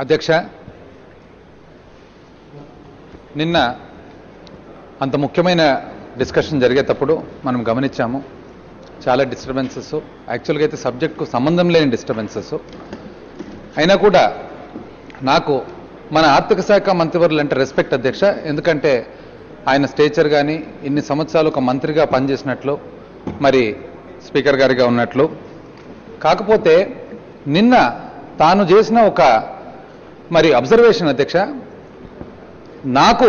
అధ్యక్ష, నిన్న అంత ముఖ్యమైన డిస్కషన్ జరిగేటప్పుడు మనం గమనించాము చాలా డిస్టర్బెన్సెస్, యాక్చువల్గా అయితే సబ్జెక్టుకు సంబంధం లేని డిస్టర్బెన్సెస్. అయినా కూడా నాకు మన ఆర్థిక శాఖ మంత్రివర్యులు అంటే రెస్పెక్ట్ అధ్యక్ష. ఎందుకంటే ఆయన స్టేచర్ కానీ ఇన్ని సంవత్సరాలు ఒక మంత్రిగా పనిచేసినట్లు, మరి స్పీకర్ గారిగా ఉన్నట్లు. కాకపోతే నిన్న తాను చేసిన ఒక మరి అబ్జర్వేషన్ అధ్యక్ష, నాకు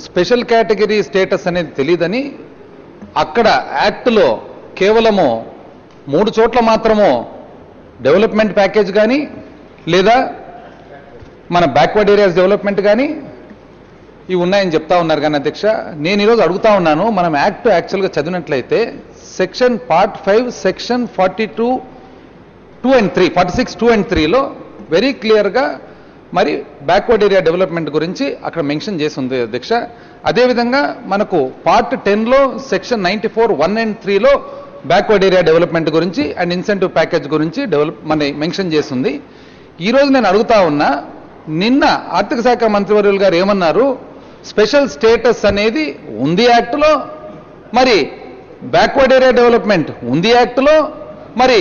స్పెషల్ కేటగిరీ స్టేటస్ అనేది తెలియదని అక్కడ యాక్ట్లో కేవలము 3 చోట్ల మాత్రము డెవలప్మెంట్ ప్యాకేజ్ కానీ లేదా మన బ్యాక్వర్డ్ ఏరియాస్ డెవలప్మెంట్ కానీ ఇవి ఉన్నాయని చెప్తా ఉన్నారు. కానీ అధ్యక్ష, నేను ఈరోజు అడుగుతా ఉన్నాను, మనం యాక్ట్ యాక్చువల్గా చదివినట్లయితే సెక్షన్ పార్ట్ 5 సెక్షన్ 46(2 and 3)లో వెరీ క్లియర్గా మరి బ్యాక్వర్డ్ ఏరియా డెవలప్మెంట్ గురించి అక్కడ మెన్షన్ చేసి ఉంది అధ్యక్ష. అదేవిధంగా మనకు పార్ట్ 10లో సెక్షన్ 94(1 and 3)లో బ్యాక్వర్డ్ ఏరియా డెవలప్మెంట్ గురించి అండ్ ఇన్సెంటివ్ ప్యాకేజ్ గురించి మెన్షన్ చేస్తుంది. ఈరోజు నేను అడుగుతా ఉన్నా, నిన్న ఆర్థిక శాఖ మంత్రివర్యులు గారు ఏమన్నారు, స్పెషల్ స్టేటస్ అనేది ఉంది యాక్ట్లో, మరి బ్యాక్వర్డ్ ఏరియా డెవలప్మెంట్ ఉంది యాక్ట్లో, మరి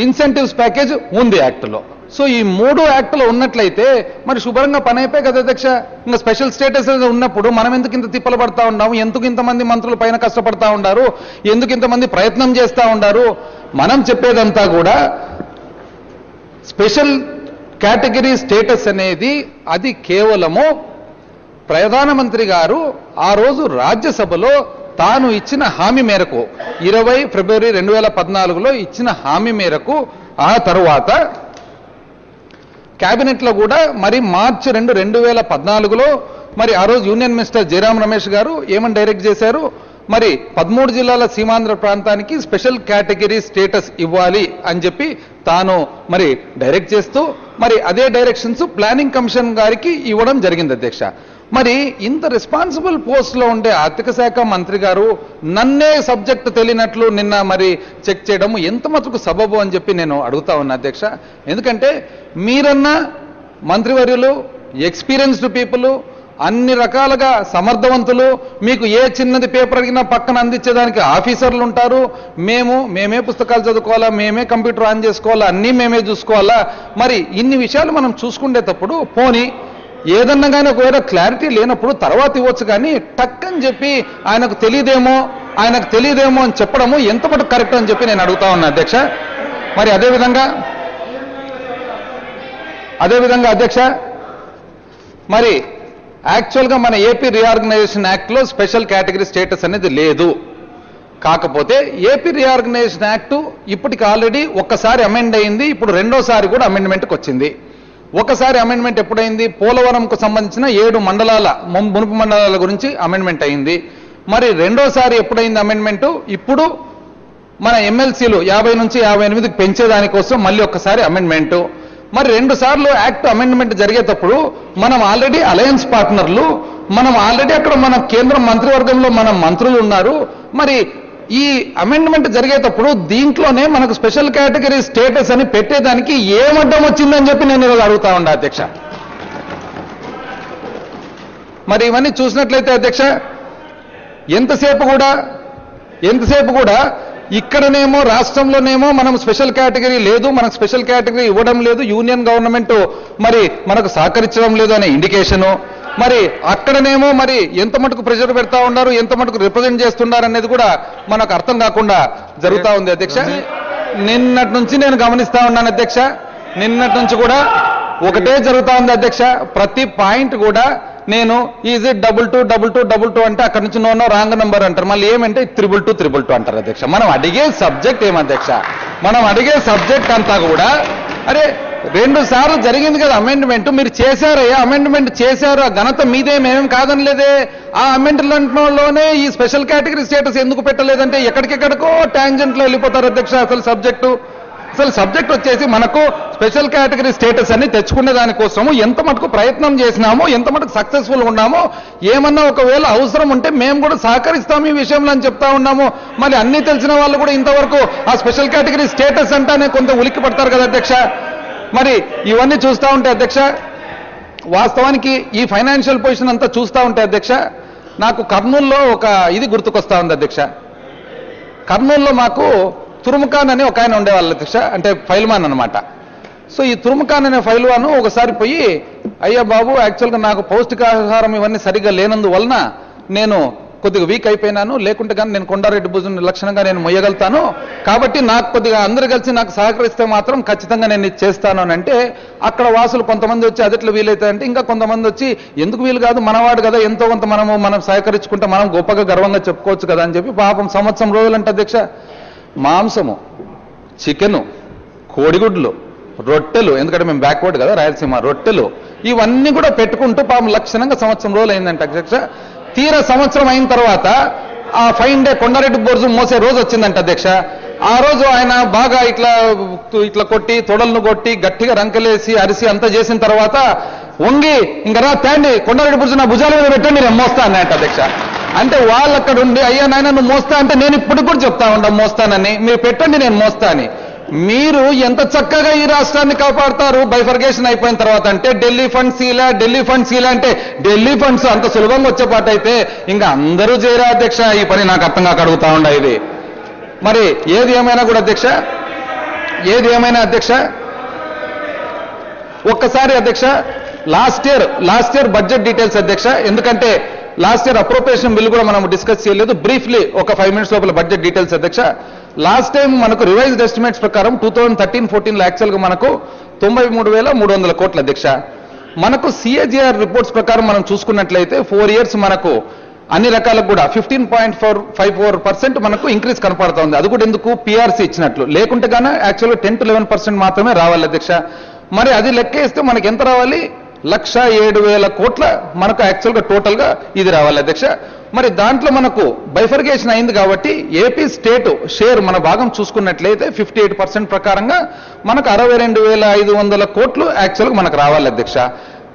ఇన్సెంటివ్స్ ప్యాకేజ్ ఉంది యాక్ట్లో. సో ఈ 3 యాక్ట్లో ఉన్నట్లయితే మరి శుభ్రంగా పని అయిపోయి కదా అధ్యక్ష. ఇంకా స్పెషల్ స్టేటస్ ఉన్నప్పుడు మనం ఎందుకు ఇంత తిప్పలు పడతా ఉన్నాము, ఎందుకు ఇంతమంది మంత్రుల పైన కష్టపడతా ఉండారు, ఎందుకు ఇంతమంది ప్రయత్నం చేస్తూ ఉండారు? మనం చెప్పేదంతా కూడా స్పెషల్ కేటగిరీ స్టేటస్ అనేది అది కేవలము ప్రధానమంత్రి గారు ఆ రోజు రాజ్యసభలో తాను ఇచ్చిన హామీ మేరకు 20 ఫిబ్రవరి 2014లో ఇచ్చిన హామీ మేరకు ఆ తరువాత క్యాబినెట్లో కూడా మరి మార్చి 2, 2014లో మరి ఆ రోజు యూనియన్ మినిస్టర్ జయరాం రమేష్ గారు ఏమని డైరెక్ట్ చేశారు, మరి 13 జిల్లాల సీమాంధ్ర ప్రాంతానికి స్పెషల్ కేటగిరీ స్టేటస్ ఇవ్వాలి అని చెప్పి తాను మరి డైరెక్ట్ చేస్తూ మరి అదే డైరెక్షన్స్ ప్లానింగ్ కమిషన్ గారికి ఇవ్వడం జరిగింది అధ్యక్ష. మరి ఇంత రెస్పాన్సిబుల్ పోస్ట్లో ఉండే ఆర్థిక శాఖ మంత్రి గారు నన్నే సబ్జెక్ట్ తెలియనట్లు నిన్న మరి చెక్ చేయడం ఎంత మటుకు సబబు అని చెప్పి నేను అడుగుతా ఉన్నా అధ్యక్ష. ఎందుకంటే మీరన్నా మంత్రివర్యులు ఎక్స్పీరియన్స్డ్ పీపుల్, అన్ని రకాలుగా సమర్థవంతులు, మీకు ఏ చిన్నది పేపర్ అడిగినా పక్కన అందించేదానికి ఆఫీసర్లు ఉంటారు. మేమే పుస్తకాలు చదువుకోవాలా, మేమే కంప్యూటర్ ఆన్ చేసుకోవాలా, అన్నీ మేమే చూసుకోవాలా. మరి ఇన్ని విషయాలు మనం చూసుకునేటప్పుడు పోనీ ఏదన్నా కానీ ఒకవేళ క్లారిటీ లేనప్పుడు తర్వాత ఇవ్వచ్చు, కానీ టక్ అని చెప్పి ఆయనకు తెలియదేమో అని చెప్పడము ఎంత మటుకు కరెక్ట్ అని చెప్పి నేను అడుగుతా ఉన్నా అధ్యక్ష. మరి అదేవిధంగా అధ్యక్ష, మరి యాక్చువల్గా మన ఏపీ రీఆర్గనైజేషన్ యాక్ట్లో స్పెషల్ కేటగిరీ స్టేటస్ అనేది లేదు. కాకపోతే ఏపీ రీఆర్గనైజేషన్ యాక్ట్ ఇప్పటికి ఆల్రెడీ ఒక్కసారి అమెండ్ అయింది, ఇప్పుడు రెండోసారి కూడా అమెండ్మెంట్కి వచ్చింది. ఒకసారి అమెండ్మెంట్ ఎప్పుడైంది, పోలవరంకు సంబంధించిన 7 మండలాల మునుపు మండలాల గురించి అమెండ్మెంట్ అయింది. మరి రెండోసారి ఎప్పుడైంది అమెండ్మెంటు, ఇప్పుడు మన ఎమ్మెల్సీలు 50 నుంచి 58కి పెంచేదానికోసం మళ్ళీ ఒక్కసారి అమెండ్మెంటు. మరి 2 సార్లు యాక్ట్ అమెండ్మెంట్ జరిగేటప్పుడు మనం ఆల్రెడీ అలయన్స్ పార్ట్నర్లు, మనం ఆల్రెడీ అక్కడ మన కేంద్ర మంత్రివర్గంలో మన మంత్రులు ఉన్నారు. మరి ఈ అమెండ్మెంట్ జరిగేటప్పుడు దీంట్లోనే మనకు స్పెషల్ కేటగిరీ స్టేటస్ అని పెట్టేదానికి ఏమడ్డం వచ్చిందని చెప్పి నేను ఈరోజు అడుగుతా ఉన్నా అధ్యక్ష. మరి ఇవన్నీ చూసినట్లయితే అధ్యక్ష, ఎంతసేపు కూడా ఇక్కడనేమో రాష్ట్రంలోనేమో మనం స్పెషల్ కేటగిరీ లేదు, మనకు స్పెషల్ కేటగిరీ ఇవ్వడం లేదు, యూనియన్ గవర్నమెంట్ మరి మనకు సహకరించడం లేదు అనే ఇండికేషను, మరి అక్కడనేమో మరి ఎంత మటుకు ప్రెషర్ పెడతా ఉన్నారు, ఎంత మటుకు రిప్రజెంట్ చేస్తున్నారు అనేది కూడా మనకు అర్థం కాకుండా జరుగుతూ ఉంది అధ్యక్ష. నిన్నటి నుంచి నేను గమనిస్తా ఉన్నాను అధ్యక్ష, నిన్నటి నుంచి కూడా ఒకటే జరుగుతూ ఉంది అధ్యక్ష. ప్రతి పాయింట్ కూడా నేను ఈజ్ ఇట్ 222222 అంటే అక్కడ నుంచి నో రాంగ్ నెంబర్ అంటారు, మళ్ళీ ఏమంటే 322 అంటారు అధ్యక్ష. మనం అడిగే సబ్జెక్ట్ ఏమధ్యక్ష, మనం అడిగే సబ్జెక్ట్ అంతా కూడా అరే 2 సార్లు జరిగింది కదా అమెండ్మెంట్, మీరు చేశారయ్యా, అమెండ్మెంట్ చేశారు, ఆ ఘనత మీదే, మేమేం కాదనిలేదే. ఆ అమెండ్మెంట్లోనే ఈ స్పెషల్ కేటగిరీ స్టేటస్ ఎందుకు పెట్టలేదంటే ఎక్కడికెక్కడికో ట్యాంజెంట్లో వెళ్ళిపోతారు అధ్యక్ష. అసలు సబ్జెక్ట్ వచ్చేసి మనకు స్పెషల్ కేటగిరీ స్టేటస్ అని తెచ్చుకునే దానికోసము ఎంత మటుకు ప్రయత్నం చేసినామో, ఎంత మటుకు సక్సెస్ఫుల్ ఉన్నామో, ఏమన్నా ఒకవేళ అవసరం ఉంటే మేము కూడా సహకరిస్తాము ఈ విషయంలో అని చెప్తా ఉన్నాము. మరి అన్ని తెలిసిన వాళ్ళు కూడా ఇంతవరకు ఆ స్పెషల్ కేటగిరీ స్టేటస్ అంటానే కొంత ఉలిక్కి పడతారు కదా అధ్యక్ష. మరి ఇవన్నీ చూస్తూ ఉంటే అధ్యక్ష వాస్తవానికి ఈ ఫైనాన్షియల్ పొజిషన్ అంతా చూస్తూ ఉంటే అధ్యక్ష, నాకు కర్నూలులో ఒక ఇది గుర్తుకొస్తా ఉంది అధ్యక్ష. కర్నూలులో మాకు తురుముఖాన్ అని ఒక ఆయన ఉండేవాళ్ళు అధ్యక్ష, అంటే ఫైల్మాన్ అనమాట. సో ఈ తురుముఖాన్ అనే ఫైల్వాను ఒకసారి పోయి, అయ్యా బాబు, యాక్చువల్గా నాకు పౌష్టికాహారం ఇవన్నీ సరిగ్గా లేనందువలన నేను కొద్దిగా వీక్ అయిపోయినాను, లేకుంటే కానీ నేను కొండారెడ్డి భుజం లక్షణంగా నేను మొయ్యగలుగుతాను, కాబట్టి నాకు కొద్దిగా అందరూ కలిసి నాకు సహకరిస్తే మాత్రం ఖచ్చితంగా నేను ఇది చేస్తాను అని అంటే, అక్కడ వాసులు కొంతమంది వచ్చి అదిట్లో వీలైతాయంటే, ఇంకా కొంతమంది వచ్చి ఎందుకు వీలు కాదు, మనవాడు కదా, ఎంతో కొంత మనం సహకరించుకుంటే మనం గొప్పగా గర్వంగా చెప్పుకోవచ్చు కదా అని చెప్పి పాపం సంవత్సరం రోజులంటే అధ్యక్ష మాంసము, చికెను, కోడిగుడ్లు, రొట్టెలు, ఎందుకంటే మేము బ్యాక్వర్డ్ కదా రాయలసీమ, రొట్టెలు ఇవన్నీ కూడా పెట్టుకుంటూ పాపం లక్షణంగా సంవత్సరం రోజులు అయిందంటే అధ్యక్ష. తీరా సంవత్సరం అయిన తర్వాత ఆ 5 డే కొండారెడ్డి బొర్జు మోసే రోజు వచ్చిందంట అధ్యక్ష. ఆ రోజు ఆయన బాగా ఇట్లా కొట్టి, తొడలను కొట్టి, గట్టిగా రంకలేసి అరిసి అంతా చేసిన తర్వాత వంగి, ఇంకా రా తేండి కొండారెడ్డి బొర్జు నా భుజాల మీద పెట్టండి నేను మోస్తా అన్నట్టు అధ్యక్ష. అంటే వాళ్ళు అక్కడ ఉండి, అయ్యా నాయన నువ్వు మోస్తా అంటే నేను ఇప్పుడు కూడా చెప్తా ఉంటాం మోస్తానని, మీరు పెట్టండి నేను మోస్తా అని. మీరు ఎంత చక్కగా ఈ రాష్ట్రాన్ని కాపాడతారు బైఫర్గేషన్ అయిపోయిన తర్వాత అంటే, ఢిల్లీ ఫండ్స్ ఇలా అంటే, ఢిల్లీ ఫండ్స్ అంత సులభంగా వచ్చే పాట అయితే ఇంకా అందరూ చేయరా అధ్యక్ష? ఈ పని నాకు అర్థం కాక అడుగుతా ఉండ ఇది. మరి ఏది ఏమైనా కూడా అధ్యక్ష, ఒక్కసారి అధ్యక్ష లాస్ట్ ఇయర్ బడ్జెట్ డీటెయిల్స్ అధ్యక్ష, ఎందుకంటే లాస్ట్ ఇయర్ అప్రోప్రియేషన్ బిల్ కూడా మనం డిస్కస్ చేయలేదు, బ్రీఫ్లీ ఒక 5 minutes లోపల బడ్జెట్ డీటెయిల్స్ అధ్యక్ష. లాస్ట్ టైం మనకు రివైజ్డ్ ఎస్టిమేట్స్ ప్రకారం 2013-14 యాక్చువల్గా మనకు 93,300 కోట్ల అధ్యక్ష. మనకు సిఏజిఆర్ రిపోర్ట్స్ ప్రకారం మనం చూసుకున్నట్లయితే 4 years మనకు అన్ని రకాలకు కూడా 15.54% మనకు ఇంక్రీజ్ కనపడుతుంది. అది కూడా ఎందుకు, పిఆర్సీ ఇచ్చినట్లు, లేకుంటే గానీ యాక్చువల్గా 10 to 11% మాత్రమే రావాలి అధ్యక్ష. మరి అది లెక్కేస్తే మనకి ఎంత రావాలి, 1,07,000 కోట్ల మనకు యాక్చువల్గా టోటల్ గా ఇది రావాలి అధ్యక్ష. మరి దాంట్లో మనకు బైఫర్గేషన్ అయింది కాబట్టి ఏపీ స్టేట్ షేర్ మన భాగం చూసుకున్నట్లయితే 58% ప్రకారంగా మనకు 62,500 కోట్లు యాక్చువల్గా మనకు రావాలి అధ్యక్ష.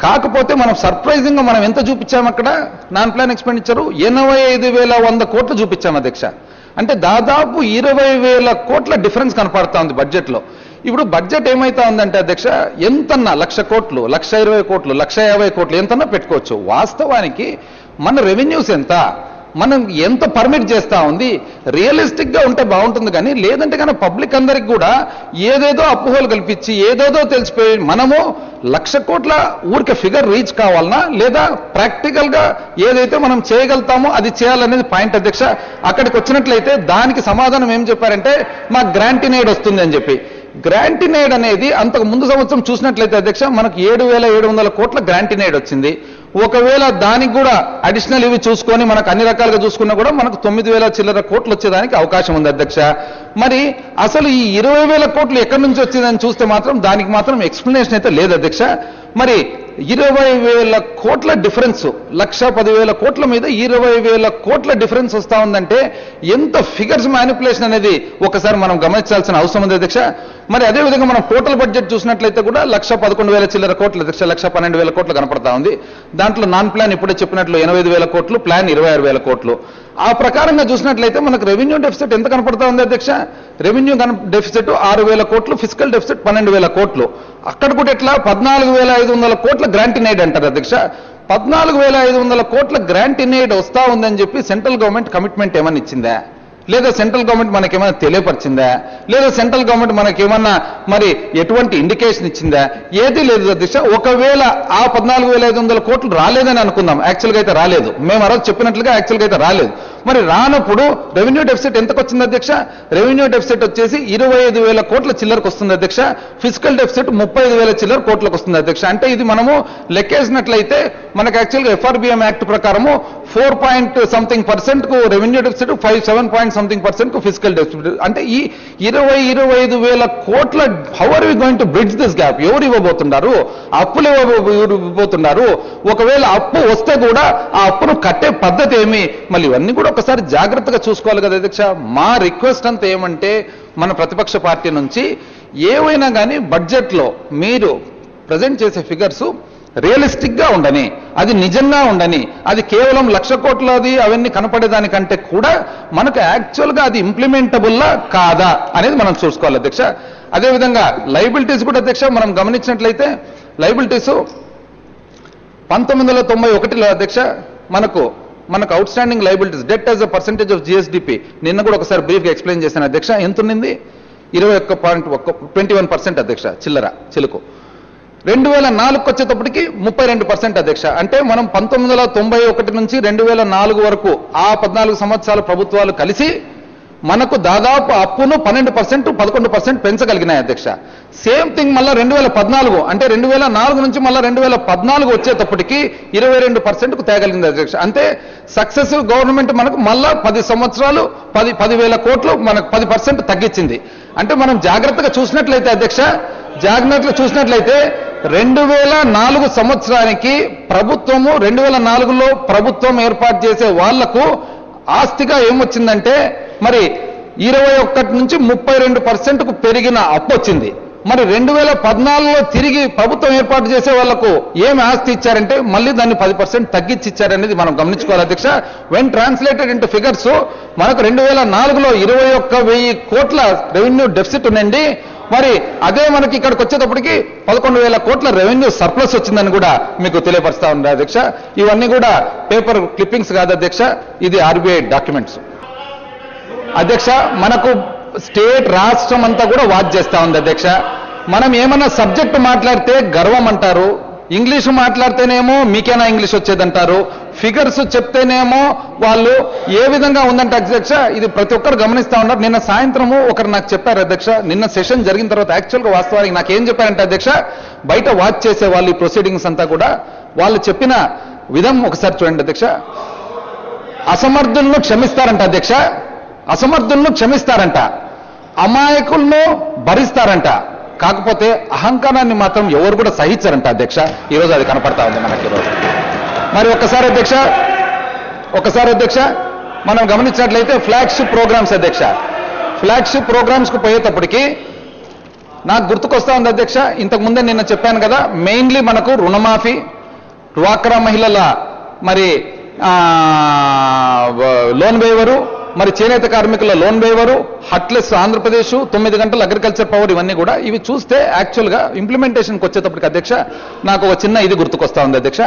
కాకపోతే మనం సర్ప్రైజింగ్ గా మనం ఎంత చూపించాము అక్కడ, నాన్ ప్లాన్ ఎక్స్పెండిచర్ 85,100 కోట్లు చూపించాము అధ్యక్ష. అంటే దాదాపు 20,000 కోట్ల డిఫరెన్స్ కనపడతా ఉంది బడ్జెట్ లో. ఇప్పుడు బడ్జెట్ ఏమైతా ఉందంటే అధ్యక్ష, ఎంతన్నా 1,00,000 కోట్లు, 1,20,000 కోట్లు, 1,50,000 కోట్లు ఎంతన్నా పెట్టుకోవచ్చు. వాస్తవానికి మన రెవెన్యూస్ మనం ఎంత పర్మిట్ చేస్తా ఉంది, రియలిస్టిక్ గా ఉంటే బాగుంటుంది. కానీ లేదంటే కానీ పబ్లిక్ అందరికి కూడా ఏదేదో అపోహలు కల్పించి ఏదేదో తెలిసిపోయి మనము 1,00,000 కోట్ల ఊరికే ఫిగర్ రీచ్ కావాలన్నా, లేదా ప్రాక్టికల్ గా ఏదైతే మనం చేయగలుగుతామో అది చేయాలనేది పాయింట్ అధ్యక్ష. అక్కడికి వచ్చినట్లయితే దానికి సమాధానం ఏం చెప్పారంటే, మా గ్రాంటినేడ్ వస్తుంది అని చెప్పి. గ్రాంటినేడ్ అనేది అంతకు ముందు సంవత్సరం చూసినట్లయితే అధ్యక్ష మనకు 7,700 కోట్ల గ్రాంటినేడ్ వచ్చింది. ఒకవేళ దానికి కూడా అడిషనల్ ఇవి చూసుకొని మనకు అన్ని రకాలుగా చూసుకున్నా కూడా మనకు 9,000 చిల్లర కోట్లు వచ్చేదానికి అవకాశం ఉంది అధ్యక్ష. మరి అసలు ఈ 20,000 కోట్లు ఎక్కడి నుంచి వచ్చిందని చూస్తే మాత్రం దానికి మాత్రం ఎక్స్ప్లెనేషన్ అయితే లేదు అధ్యక్ష. మరి 20,000 కోట్ల డిఫరెన్స్, 1,10,000 కోట్ల మీద 20,000 కోట్ల డిఫరెన్స్ వస్తా ఉందంటే ఎంత ఫిగర్స్ మ్యానిపులేషన్ అనేది ఒకసారి మనం గమనించాల్సిన అవసరం ఉంది అధ్యక్ష. మరి అదేవిధంగా మనం టోటల్ బడ్జెట్ చూసినట్లయితే కూడా 1,11,000 చిల్లర కోట్లు అధ్యక్ష, 1,12,000 కోట్లు కనపడతా ఉంది. దాంట్లో నాన్ ప్లాన్ ఇప్పుడే చెప్పినట్లు 85,000 కోట్లు, ప్లాన్ 26,000 కోట్లు. ఆ ప్రకారంగా చూసినట్లయితే మనకు రెవెన్యూ డెఫిసిట్ ఎంత కనపడతా ఉంది అధ్యక్ష, రెవెన్యూ డెఫిసిట్ 6,000 కోట్లు, ఫిజికల్ డెఫిసిట్ 12,000 కోట్లు. అక్కడ కూడా ఎట్లా 14,500 కోట్ల గ్రాంటినేడ్ అంటారు అధ్యక్ష. 14,500 కోట్ల గ్రాంటినేడ్ వస్తా ఉందని చెప్పి సెంట్రల్ గవర్నమెంట్ కమిట్మెంట్ ఏమన్నా ఇచ్చిందా, లేదా సెంట్రల్ గవర్నమెంట్ మనకేమైనా తెలియపరిచిందా, లేదా సెంట్రల్ గవర్నమెంట్ మనకేమన్నా మరి ఎటువంటి ఇండికేషన్ ఇచ్చిందా? ఏదీ లేదు అధ్యక్ష. ఒకవేళ ఆ 14,500 కోట్లు రాలేదని అనుకుందాం, యాక్చువల్గా అయితే రాలేదు, మేము ఆ రోజు చెప్పినట్లుగా యాక్చువల్గా అయితే రాలేదు. మరి రానప్పుడు రెవెన్యూ డెఫిసిట్ ఎంతకు వచ్చింది అధ్యక్ష? రెవెన్యూ డెఫిసిట్ వచ్చేసి 25,000 కోట్ల చిల్లరకు వస్తుంది అధ్యక్ష. ఫిజికల్ డెఫిసిట్ 35,000 చిల్లర కోట్లకు వస్తుంది అధ్యక్ష. అంటే ఇది మనము లెక్కేసినట్లయితే మనకు యాక్చువల్గా FRBM యాక్ట్ ప్రకారము 4% కు రెవెన్యూ డెఫిసిట్, 7% కు ఫిజికల్ డెఫిసిట్. అంటే ఈ 25,000 కోట్ల how are we going to bridge this gap? ఎవరు ఇవ్వబోతున్నారు? అప్పులు ఇవ్వబోతున్నారు. ఒకవేళ అప్పు వస్తే కూడా ఆ అప్పును కట్టే పద్ధతి ఏమి? మళ్ళీ ఇవన్నీ కూడా ఒకసారి జాగ్రత్తగా చూసుకోవాలి కదా అధ్యక్ష. మా రిక్వెస్ట్ అంతా ఏమంటే, మన ప్రతిపక్ష పార్టీ నుంచి ఏవైనా కానీ బడ్జెట్ లో మీరు ప్రజెంట్ చేసే ఫిగర్స్ రియలిస్టిక్ గా ఉండని, అది నిజంగా ఉండని, అది కేవలం 1,00,000 కోట్లది అవన్నీ కనపడేదానికంటే కూడా మనకు యాక్చువల్ గా అది ఇంప్లిమెంటబుల్లా కాదా అనేది మనం చూసుకోవాలి అధ్యక్ష. అదేవిధంగా లయబిలిటీస్ కూడా అధ్యక్ష మనం గమనించినట్లయితే లయబిలిటీస్ 1991లో అధ్యక్ష మనకు out standing liabilities debt as a percentage of GSDP నిన్న కూడా ఒకసారి బ్రీఫ్గా ఎక్స్ప్లెయిన్ చేశాను అధ్యక్ష. ఎంత ఉన్నింది? 21% అధ్యక్ష చిలుకు. 2004 వచ్చేటప్పటికి 32% అధ్యక్ష. అంటే మనం 1991 నుంచి 2004 వరకు ఆ 14 సంవత్సరాల ప్రభుత్వాలు కలిసి మనకు దాదాపు అప్పును 12%, 11% పెంచగలిగినాయి అధ్యక్ష. సేమ్ థింగ్ మళ్ళా 2014 అంటే 2004 నుంచి మళ్ళా 2014 వచ్చేటప్పటికి 22%కు తేగలిగింది అధ్యక్ష. అంటే సక్సెసివ్ గవర్నమెంట్ మనకు మళ్ళా 10 సంవత్సరాలు 10,000 కోట్లు మనకు 10% తగ్గించింది. అంటే మనం జాగ్రత్తగా చూసినట్లయితే అధ్యక్ష 2004 సంవత్సరానికి ప్రభుత్వము 2004లో ప్రభుత్వం ఏర్పాటు చేసే వాళ్లకు ఆస్తిగా ఏమొచ్చిందంటే మరి 21 నుంచి 32%కు పెరిగిన అప్పు వచ్చింది. మరి 2014లో తిరిగి ప్రభుత్వం ఏర్పాటు చేసే వాళ్లకు ఏమి ఆస్తి ఇచ్చారంటే మళ్ళీ దాన్ని 10% తగ్గించి ఇచ్చారనేది మనం గమనించుకోవాలి అధ్యక్ష. వెన్ ట్రాన్స్లేటెడ్ ఇంటూ ఫిగర్స్ మనకు 2004లో 21,000 కోట్ల రెవెన్యూ డెఫిసిట్ ఉండండి. మరి అదే మనకి ఇక్కడికి వచ్చేటప్పటికి 11,000 కోట్ల రెవెన్యూ సర్ప్లస్ వచ్చిందని కూడా మీకు తెలియపరుస్తా ఉంది అధ్యక్ష. ఇవన్నీ కూడా పేపర్ క్లిప్పింగ్స్ కాదు అధ్యక్ష, ఇది ఆర్బీఐ డాక్యుమెంట్స్ అధ్యక్ష. మనకు స్టేట్ రాష్ట్రం అంతా కూడా వాచ్ చేస్తా ఉంది అధ్యక్ష. మనం ఏమన్నా సబ్జెక్ట్ మాట్లాడితే గర్వం అంటారు, ఇంగ్లీషు మాట్లాడితేనేమో మీకేనా ఇంగ్లీష్ వచ్చేదంటారు, ఫిగర్స్ చెప్తేనేమో వాళ్ళు ఏ విధంగా ఉందంటే అధ్యక్ష ఇది ప్రతి ఒక్కరు గమనిస్తా ఉన్నారు. నిన్న సాయంత్రము ఒకరు నాకు చెప్పారు అధ్యక్ష, నిన్న సెషన్ జరిగిన తర్వాత యాక్చువల్గా వాస్తవానికి నాకు ఏం చెప్పారంటే అధ్యక్ష, బయట వాచ్ చేసే వాళ్ళు ఈ ప్రొసీడింగ్స్ అంతా కూడా వాళ్ళు చెప్పిన విధం ఒకసారి చూడండి అధ్యక్ష. అసమర్థులను క్షమిస్తారంట అధ్యక్ష, అసమర్థులను క్షమిస్తారంట, అమాయకులను భరిస్తారంట, కాకపోతే అహంకారాన్ని మాత్రం ఎవరు కూడా సహించారంట అధ్యక్ష. ఈరోజు అది కనపడతా ఉంది మనకి ఈరోజు. మరి ఒకసారి అధ్యక్ష మనం గమనించినట్లయితే ఫ్లాగ్షిప్ ప్రోగ్రామ్స్ అధ్యక్ష, ఫ్లాగ్షిప్ ప్రోగ్రామ్స్ కు పోయేటప్పటికి నాకు గుర్తుకొస్తా ఉంది అధ్యక్ష, ఇంతకు ముందే నిన్న చెప్పాను కదా, మెయిన్లీ మనకు రుణమాఫీ, డ్వాక్రా మహిళల మరి లోన్ వేవరు, మరి చేనేత కార్మికుల లోన్ వేవరు, హట్లెస్ ఆంధ్రప్రదేశ్, 9 గంటల అగ్రికల్చర్ పవర్, ఇవన్నీ కూడా ఇవి చూస్తే యాక్చువల్గా ఇంప్లిమెంటేషన్కి వచ్చేటప్పటికి అధ్యక్ష నాకు ఒక చిన్న ఇది గుర్తుకొస్తా ఉంది అధ్యక్ష.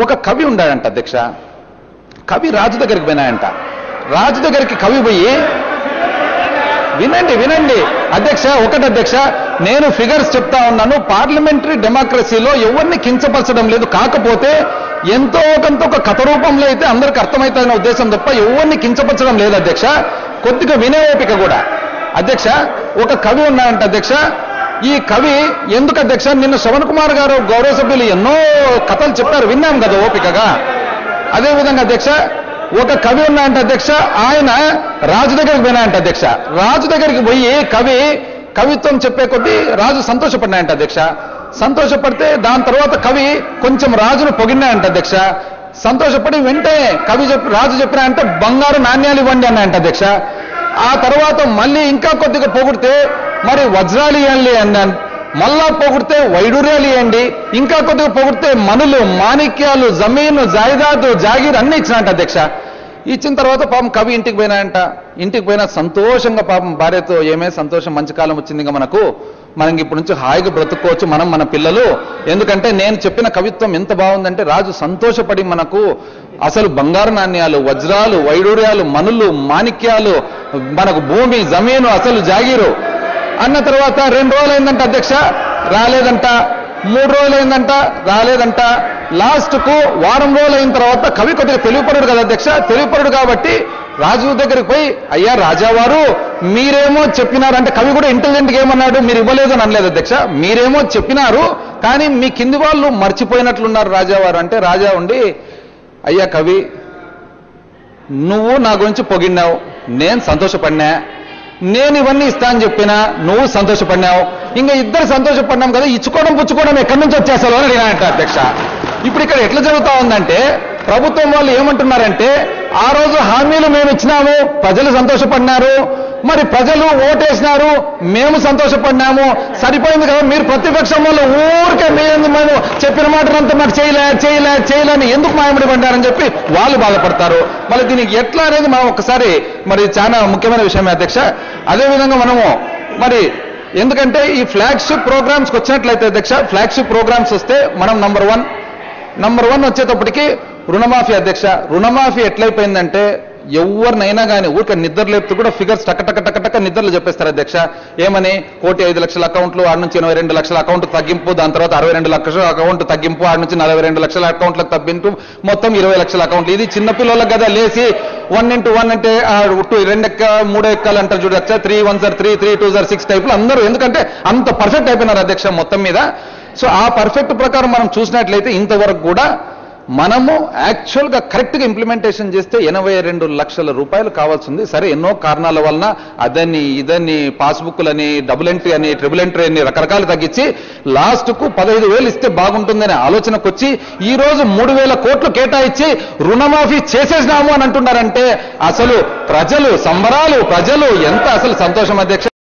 ఒక కవి ఉండాడంట అధ్యక్ష, కవి రాజు దగ్గరికి పోయినాయంట. రాజు దగ్గరికి కవి పోయి వినండి అధ్యక్ష, ఒకటి అధ్యక్ష నేను ఫిగర్స్ చెప్తా ఉన్నాను, పార్లమెంటరీ డెమోక్రసీలో ఎవరిని కించపరచడం లేదు, కాకపోతే ఎంతో కొంత ఒక కథ రూపంలో అయితే అందరికి అర్థమవుతుందనే ఉద్దేశం తప్ప ఎవరిని కించపరచడం లేదు అధ్యక్ష. కొద్దిగా వినే ఓపిక కూడా అధ్యక్ష. ఒక కవి ఉన్నాయంట అధ్యక్ష, ఈ కవి ఎందుకు అధ్యక్ష నిన్న శ్రవణ్ కుమార్ గారు గౌరవ సభ్యులు ఎన్నో కథలు చెప్పారు, విన్నాం కదా ఓపికగా. అదేవిధంగా అధ్యక్ష ఒక కవి ఉన్నాయంట అధ్యక్ష, ఆయన రాజు దగ్గరికి పోయినాయంట అధ్యక్ష. రాజు దగ్గరికి పోయి కవిత్వం చెప్పే కొద్దీ రాజు సంతోషపడినాయంట అధ్యక్ష. సంతోషపడితే దాని తర్వాత కవి కొంచెం రాజును పొగిడినాయంట అధ్యక్ష. సంతోషపడి వెంటనే రాజు చెప్పినాయంటే బంగారు నాణ్యాలు ఇవ్వండి అన్నాయంట అధ్యక్ష. ఆ తర్వాత మళ్ళీ ఇంకా కొద్దిగా పొగిడితే మరి వజ్రాలు ఇవ్వండి అన్నాను, మళ్ళా పొగిడితే వైడూర్యాలు ఇవ్వండి, ఇంకా కొద్దిగా పొగిడితే మనులు, మాణిక్యాలు, జమీను, జాయిదాదు, జాగీర్ అన్ని ఇచ్చినాయంట అధ్యక్ష. ఇచ్చిన తర్వాత పాపం కవి ఇంటికి పోయినాయంట. ఇంటికి పోయినా సంతోషంగా పాపం భార్యతో ఏమే సంతోషం, మంచి కాలం వచ్చింది ఇంకా మనకి ఇప్పటి నుంచి హాయిగా బ్రతుక్కోవచ్చు మన పిల్లలు. ఎందుకంటే నేను చెప్పిన కవిత్వం ఎంత బాగుందంటే రాజు సంతోషపడి మనకు అసలు బంగారు నాణ్యాలు, వజ్రాలు, వైడూర్యాలు, మనులు, మాణిక్యాలు, మనకు భూమి, జమీను, అసలు జాగీరు అన్న తర్వాత 2 రోజులైందంట అధ్యక్ష, రాలేదంట. 3 రోజులైందంట, రాలేదంట. లాస్ట్కు వారం రోజులైన తర్వాత కవి కొద్దిగా తెలివిపరుడు కదా అధ్యక్ష, తెలివిపరుడు కాబట్టి రాజు దగ్గరికి పోయి అయ్యా రాజావారు మీరేమో చెప్పినారంటే, కవి కూడా ఇంటెలిజెంట్గా ఏమన్నాడు, మీరు ఇవ్వలేదు అని అనలేదు అధ్యక్ష, మీరేమో చెప్పినారు కానీ మీ కింది వాళ్ళు మర్చిపోయినట్లున్నారు రాజావారు అంటే, రాజా ఉండి అయ్యా కవి నువ్వు నా గురించి పొగిడినావు, నేను సంతోషపడినా, నేను ఇవన్నీ ఇస్తా అని చెప్పినా నువ్వు సంతోషపడినావు, ఇంకా ఇద్దరు సంతోషపడినాం కదా, ఇచ్చుకోవడం పుచ్చుకోవడం ఎక్కడి నుంచి వచ్చేసాలో అని అడిగినాయంట అధ్యక్ష. ఇప్పుడు ఇక్కడ ఎట్లా జరుగుతా ఉందంటే ప్రభుత్వం వాళ్ళు ఏమంటున్నారంటే ఆ రోజు హామీలు మేము ఇచ్చినాము, ప్రజలు సంతోషపడినారు, మరి ప్రజలు ఓటేసినారు, మేము సంతోషపడినాము, సరిపోయింది కదా, మీరు ప్రతిపక్షం వాళ్ళు ఊరికే మేము చెప్పిన మాటలంతా మాకు చేయలేని ఎందుకు మాయమడి పడ్డారని చెప్పి వాళ్ళు బాధపడతారు. మళ్ళీ దీనికి ఎట్లా అనేది మనం ఒకసారి మరి చాలా ముఖ్యమైన విషయమే అధ్యక్ష. అదేవిధంగా మనము మరి ఎందుకంటే ఈ ఫ్లాగ్షిప్ ప్రోగ్రామ్స్కి వచ్చినట్లయితే అధ్యక్ష, ఫ్లాగ్షిప్ ప్రోగ్రామ్స్ వస్తే మనం నంబర్ 1 నంబర్ 1 వచ్చేటప్పటికి రుణమాఫీ అధ్యక్ష. రుణమాఫీ ఎట్లయిపోయిందంటే ఎవరినైనా కానీ ఊరిక నిద్ర లేపుతూ కూడా ఫిగర్స్ టక్క నిద్రలు చెప్పేస్తారు అధ్యక్ష. ఏమని 1,05,00,000 అకౌంట్లు, ఆడ నుంచి 82 లక్షల అకౌంట్ తగ్గింపు, దాని తర్వాత 62 లక్షల అకౌంట్ తగ్గింపు, ఆడ నుంచి 42 లక్షల అకౌంట్లకు తగ్గింపు, మొత్తం 20 లక్షల అకౌంట్లు. ఇది చిన్నపిల్లలకు కదా లేచి 1 into 1 అంటే 2 ఎక్క 3 ఎక్కలు అంటారు చూడ అధ్యక్ష. 3 1s are 3, 3 2s are 6 టైపులు అందరూ, ఎందుకంటే అంత పర్ఫెక్ట్ అయిపోయినారు అధ్యక్ష మొత్తం మీద. సో ఆ పర్ఫెక్ట్ ప్రకారం మనం చూసినట్లయితే ఇంతవరకు కూడా మనము యాక్చువల్గా కరెక్ట్గా ఇంప్లిమెంటేషన్ చేస్తే 82 లక్షల రూపాయలు కావాల్సింది. సరే ఎన్నో కారణాల వలన అదని ఇదని పాస్బుక్లని డబుల్ ఎంట్రీ అని ట్రిపుల్ ఎంట్రీ అని రకరకాలు తగ్గించి లాస్ట్కు 15,000 ఇస్తే బాగుంటుందనే ఆలోచనకు వచ్చి ఈ రోజు 3,000 కోట్లు కేటాయించి రుణమాఫీ చేసేసినాము అని అంటున్నారంటే అసలు ప్రజలు సంబరాలు, ప్రజలు ఎంత అసలు సంతోషం అధ్యక్ష.